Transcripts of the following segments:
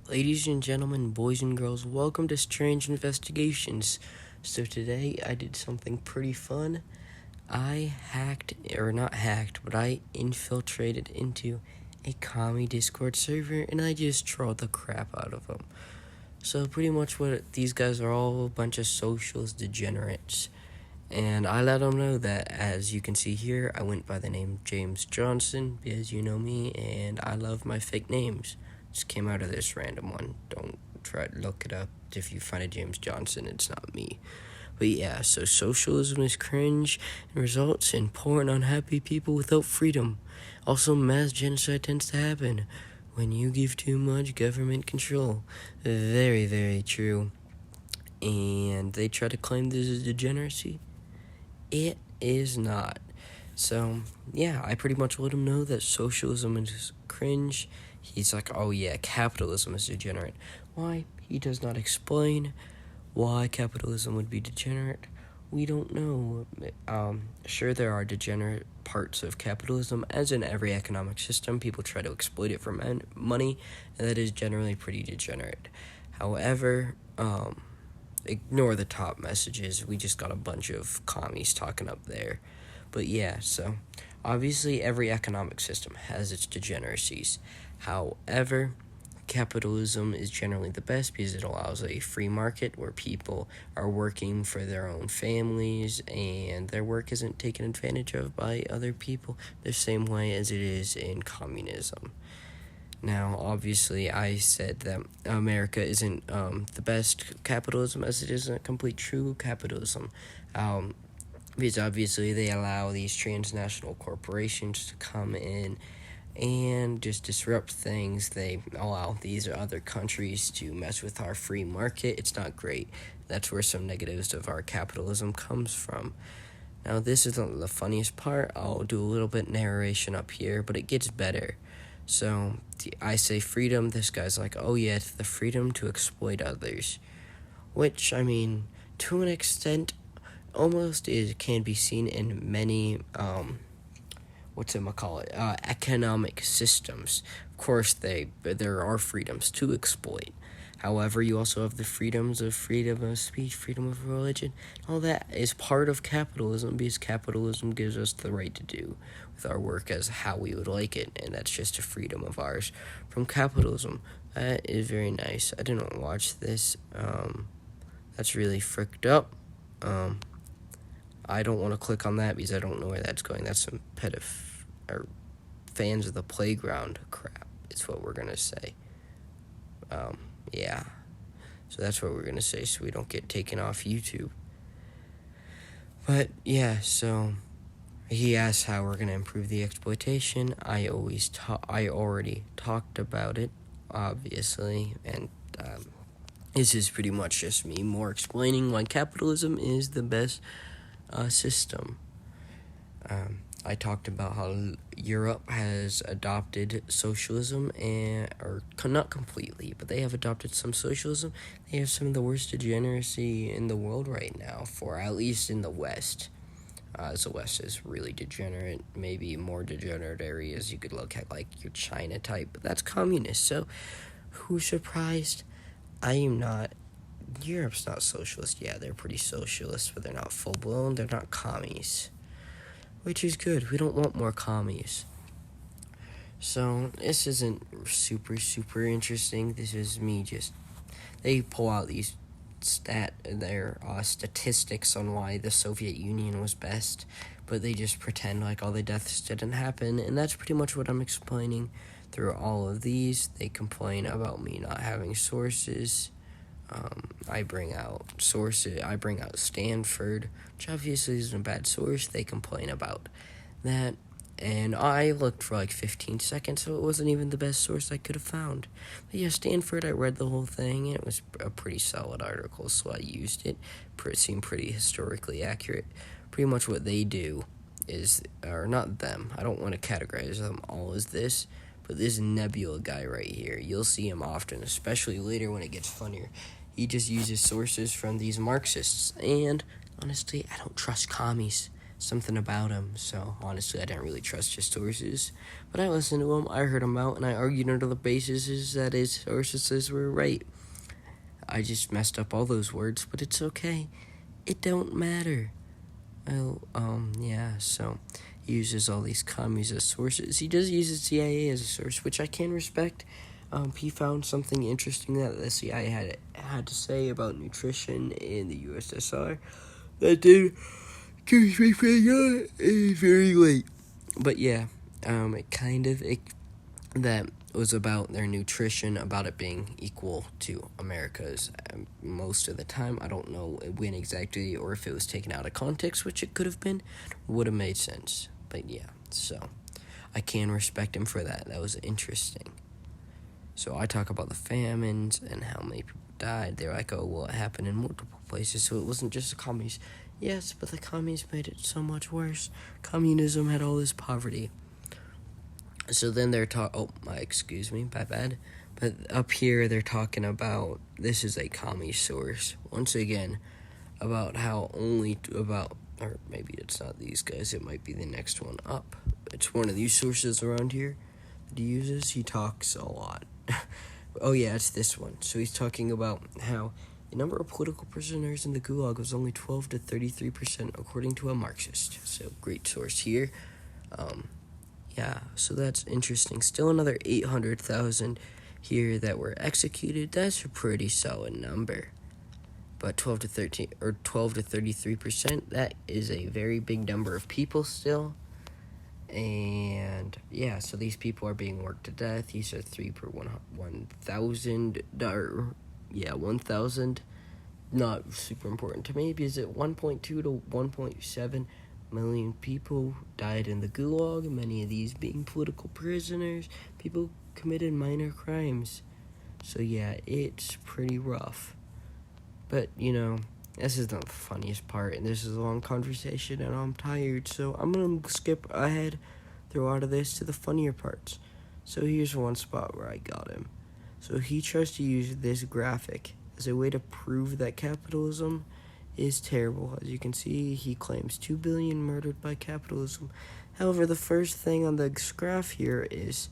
Ladies and gentlemen, boys and girls, welcome to Strange Investigations. So today I did something pretty fun. I I infiltrated into a commie Discord server and I just trolled the crap out of them. So pretty much what these guys are all a bunch of socialist degenerates. And I let them know that, as you can see here, I went by the name James Johnson, because you know me, and I love my fake names. Just came out of this random one. Don't try to look it up. If you find a James Johnson, it's not me. But yeah, so socialism is cringe and results in poor and unhappy people without freedom. Also, mass genocide tends to happen when you give too much government control. Very, very true. And they try to claim this is degeneracy. It is not. So, yeah, I pretty much let him know that socialism is cringe. He's like, oh yeah, capitalism is degenerate. Why? He does not explain why capitalism would be degenerate. We don't know. Sure, there are degenerate parts of capitalism. As in every economic system, people try to exploit it for money, and that is generally pretty degenerate. However, ignore the top messages. We just got a bunch of commies talking up there. But yeah, so obviously every economic system has its degeneracies. However, capitalism is generally the best because it allows a free market where people are working for their own families and their work isn't taken advantage of by other people the same way as it is in communism. Now, obviously, I said that America isn't the best capitalism, as it isn't complete true capitalism. Because obviously they allow these transnational corporations to come in and just disrupt things. They allow these other countries to mess with our free market. It's not great. That's where some negatives of our capitalism comes from. Now, this isn't the funniest part. I'll do a little bit narration up here, but it gets better. So, I say freedom. This guy's like, oh yeah, it's the freedom to exploit others. Which, I mean, to an extent, almost can be seen in many, economic systems. Of course, there are freedoms to exploit. However, you also have the freedom of speech, freedom of religion. All that is part of capitalism because capitalism gives us the right to do with our work as how we would like it, and that's just a freedom of ours from capitalism. That is very nice. I didn't watch this. That's really fricked up. I don't want to click on that because I don't know where that's going. That's some or fans of the playground crap. It's what we're gonna say. Yeah. So that's what we're going to say so we don't get taken off YouTube. But, yeah, so he asks how we're going to improve the exploitation. I already talked about it, obviously, and this is pretty much just me more explaining why capitalism is the best system. I talked about how Europe has adopted socialism, or not completely, but they have adopted some socialism. They have some of the worst degeneracy in the world right now, for at least in the West. The West is really degenerate, maybe more degenerate areas you could look at, like your China type, but that's communist, so who's surprised? I am not. Europe's not socialist. Yeah, they're pretty socialist, but they're not full-blown. They're not commies. Which is good. We don't want more commies. So, this isn't super interesting. This is me just... They pull out these statistics on why the Soviet Union was best, but they just pretend like all the deaths didn't happen, and that's pretty much what I'm explaining through all of these. They complain about me not having sources. I bring out sources. I bring out Stanford, which obviously isn't a bad source. They complain about that. And I looked for like 15 seconds, so it wasn't even the best source I could have found. But yeah, Stanford, I read the whole thing, and it was a pretty solid article, so I used it. It seemed pretty historically accurate. Pretty much what they do is, or not them, I don't want to categorize them all as this, but this Nebula guy right here, you'll see him often, especially later when it gets funnier. He just uses sources from these Marxists, and honestly, I don't trust commies. something about him. So honestly, I didn't really trust his sources. But I listened to him, I heard him out, and I argued under the basis that his sources were right. I just messed up all those words, but it's okay. It don't matter. So he uses all these commies as sources. He does use the CIA as a source, which I can respect. He found something interesting that the CIA had to say about nutrition in the USSR that did keep me very late. But yeah, that was about their nutrition, about it being equal to America's most of the time. I don't know when exactly, or if it was taken out of context, which it could have been, would have made sense. But yeah, so I can respect him for that. That was interesting. So I talk about the famines and how many people died. They're like, oh, well, it happened in multiple places, so it wasn't just the commies. Yes, but the commies made it so much worse. Communism had all this poverty. So then they're excuse me, my bad. But up here they're talking about, this is a commie source, once again, about how or maybe it's not these guys, it might be the next one up. It's one of these sources around here that he uses. He talks a lot. Oh yeah, it's this one. So he's talking about how the number of political prisoners in the Gulag was only 12 to 33%, according to a Marxist. So great source here. Yeah, so that's interesting. Still another 800,000 here that were executed. That's a pretty solid number. But 12 to 33%, that is a very big number of people still. And yeah, so these people are being worked to death. He said 3 per 1,000. 1,000. Not super important to me because 1.2 to 1.7 million people died in the Gulag, many of these being political prisoners, people committed minor crimes. So yeah, it's pretty rough. But, this is not the funniest part, and this is a long conversation, and I'm tired, so I'm going to skip ahead through a lot of this to the funnier parts. So here's one spot where I got him. So he tries to use this graphic as a way to prove that capitalism is terrible. As you can see, he claims 2 billion murdered by capitalism. However, the first thing on the graph here is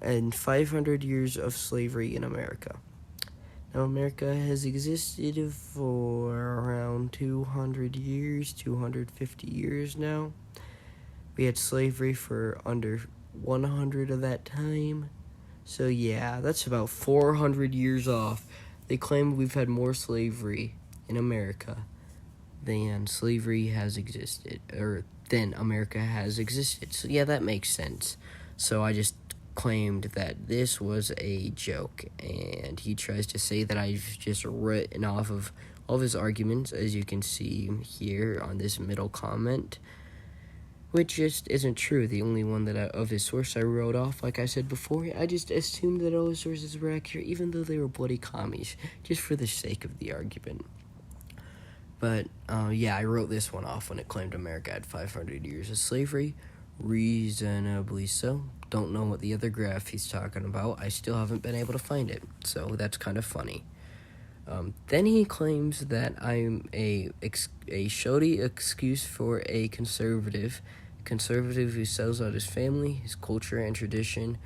500 years of slavery in America. Now, America has existed for around 200 years, 250 years now. We had slavery for under 100 of that time. So yeah, that's about 400 years off. They claim we've had more slavery in America than slavery has existed, or than America has existed. So yeah, that makes sense. So I just claimed that this was a joke, and he tries to say that I've just written off of all of his arguments, as you can see here on this middle comment, which just isn't true. The only one of his source I wrote off, like I said before, I just assumed that all his sources were accurate, even though they were bloody commies, just for the sake of the argument. But, I wrote this one off when it claimed America had 500 years of slavery. Reasonably so. Don't know what the other graph he's talking about. I still haven't been able to find it, so that's kind of funny. Then he claims that I'm a shoddy excuse for a conservative who sells out his family, his culture, and tradition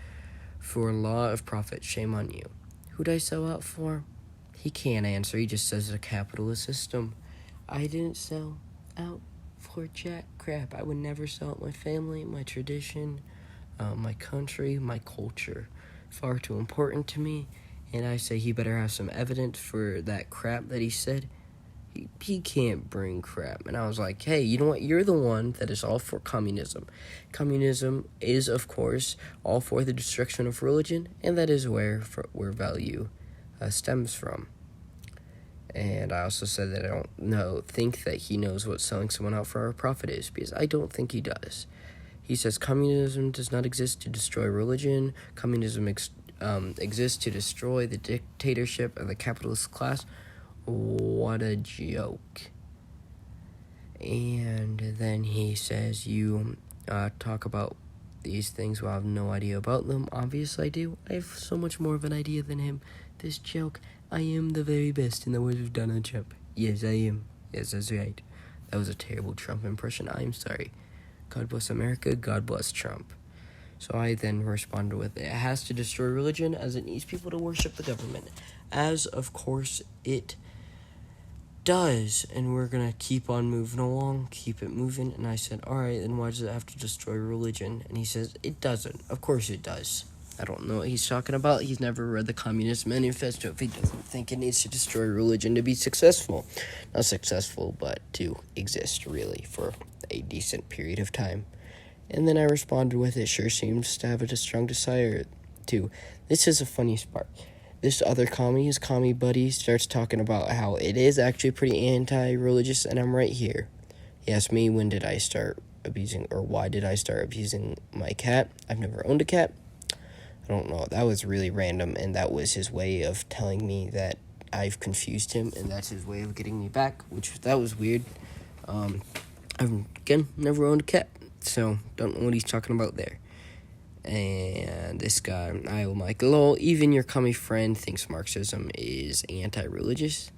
for law of profit. Shame on you. Who'd I sell out for? He can't answer. He just says it's a capitalist system. I didn't sell out for jack crap. I would never sell out my family, my tradition, my country, my culture. Far too important to me. And I say he better have some evidence for that crap that he said. He can't bring crap. And I was like, hey, you know what? You're the one that is all for communism. Communism is, of course, all for the destruction of religion, and that is where value stems from. And I also said that I don't think that he knows what selling someone out for a profit is, because I don't think he does. He says communism does not exist to destroy religion. Communism exists to destroy the dictatorship of the capitalist class. What a joke. And then he says you talk about these things while I have no idea about them. Obviously I do. I have so much more of an idea than him. This joke, I am the very best in the words of Donald Trump. Yes, I am. Yes, that's right. That was a terrible Trump impression. I'm sorry. God bless America. God bless Trump. So I then responded with, it has to destroy religion as it needs people to worship the government. As, of course, it does. And we're going to keep on moving along, keep it moving. And I said, all right, then why does it have to destroy religion? And he says, it doesn't. Of course it does. I don't know what he's talking about. He's never read the Communist Manifesto if he doesn't think it needs to destroy religion to be successful. Not successful, but to exist, really, for a decent period of time. And then I responded with, it sure seems to have a strong desire to. This is a funny part. This other commie, his commie buddy, starts talking about how it is actually pretty anti-religious, and I'm right here. He asked me, when did I start abusing, or why did I start abusing my cat? I've never owned a cat. I don't know. That was really random, and that was his way of telling me that I've confused him, and that's his way of getting me back, that was weird. I've, again, never owned a cat, so don't know what he's talking about there. And this guy, I'm like, lol, even your commie friend thinks Marxism is anti-religious,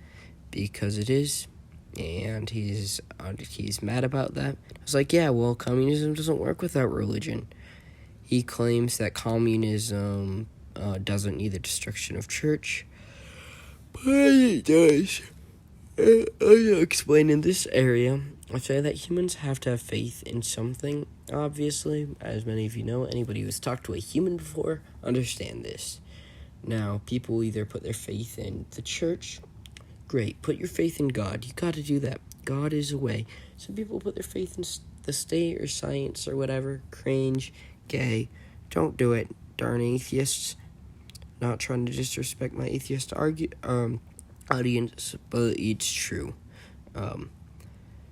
because it is, and he's mad about that. I was like, yeah, well, communism doesn't work without religion. He claims that communism doesn't need the destruction of church, but it does. I'll explain in this area. I say that humans have to have faith in something, obviously. As many of you know, anybody who's talked to a human before understand this. Now, people either put their faith in the church. Great, put your faith in God. You got to do that. God is a way. Some people put their faith in the state or science or whatever. Cringe. Gay. Don't do it. Darn atheists. Not trying to disrespect my atheist audience, but it's true.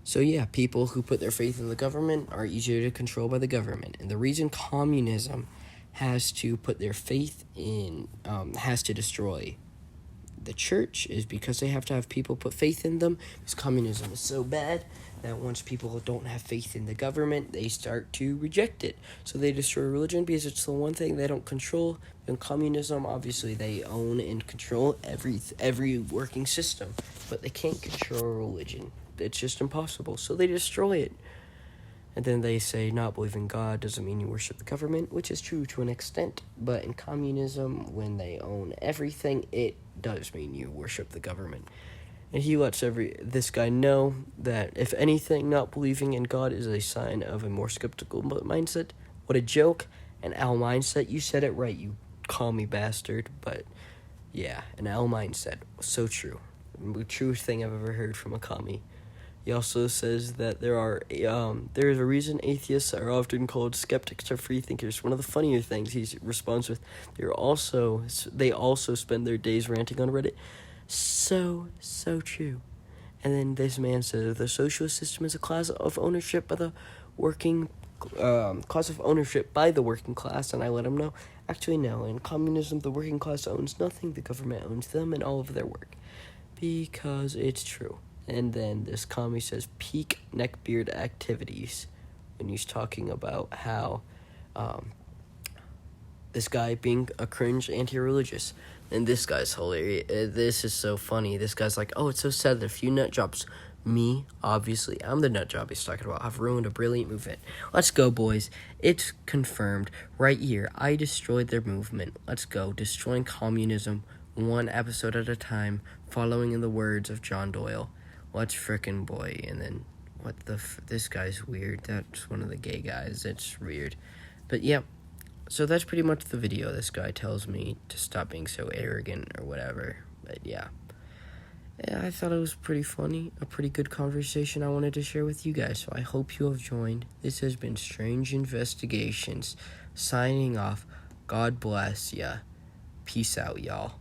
So yeah, people who put their faith in the government are easier to control by the government. And the reason communism has to put their faith in, has to destroy the church is because they have to have people put faith in them. Because communism is so bad that once people don't have faith in the government, they start to reject it. So they destroy religion because it's the one thing they don't control. In communism, obviously, they own and control every working system, but they can't control religion. It's just impossible. So they destroy it. And then they say not believing God doesn't mean you worship the government, which is true to an extent. But in communism, when they own everything, it does mean you worship the government. And he lets this guy know that, if anything, not believing in God is a sign of a more skeptical mindset. What a joke. An L mindset. You said it right, you commie bastard. But yeah, an L mindset. So true. The truest thing I've ever heard from a commie. He also says that there is a reason atheists are often called skeptics or free thinkers. One of the funnier things he responds with, they also spend their days ranting on Reddit. So true. And then this man says the socialist system is a class of ownership by the working class, and I let him know, actually no, in communism the working class owns nothing, the government owns them and all of their work. Because it's true. And then this commie says peak neckbeard activities when he's talking about how this guy being a cringe anti-religious. And this guy's hilarious. This is so funny. This guy's like, oh, it's so sad that a few nut jobs, me, obviously, I'm the nut job he's talking about, have ruined a brilliant movement. Let's go, boys. It's confirmed right here. I destroyed their movement. Let's go. Destroying communism one episode at a time, following in the words of John Doyle. Let's frickin' boy. And then, this guy's weird. That's one of the gay guys. It's weird. But, yeah. So that's pretty much the video. This guy tells me to stop being so arrogant or whatever. But, yeah. I thought it was pretty funny. A pretty good conversation I wanted to share with you guys. So I hope you have joined. This has been Strange Investigations. Signing off. God bless ya. Peace out, y'all.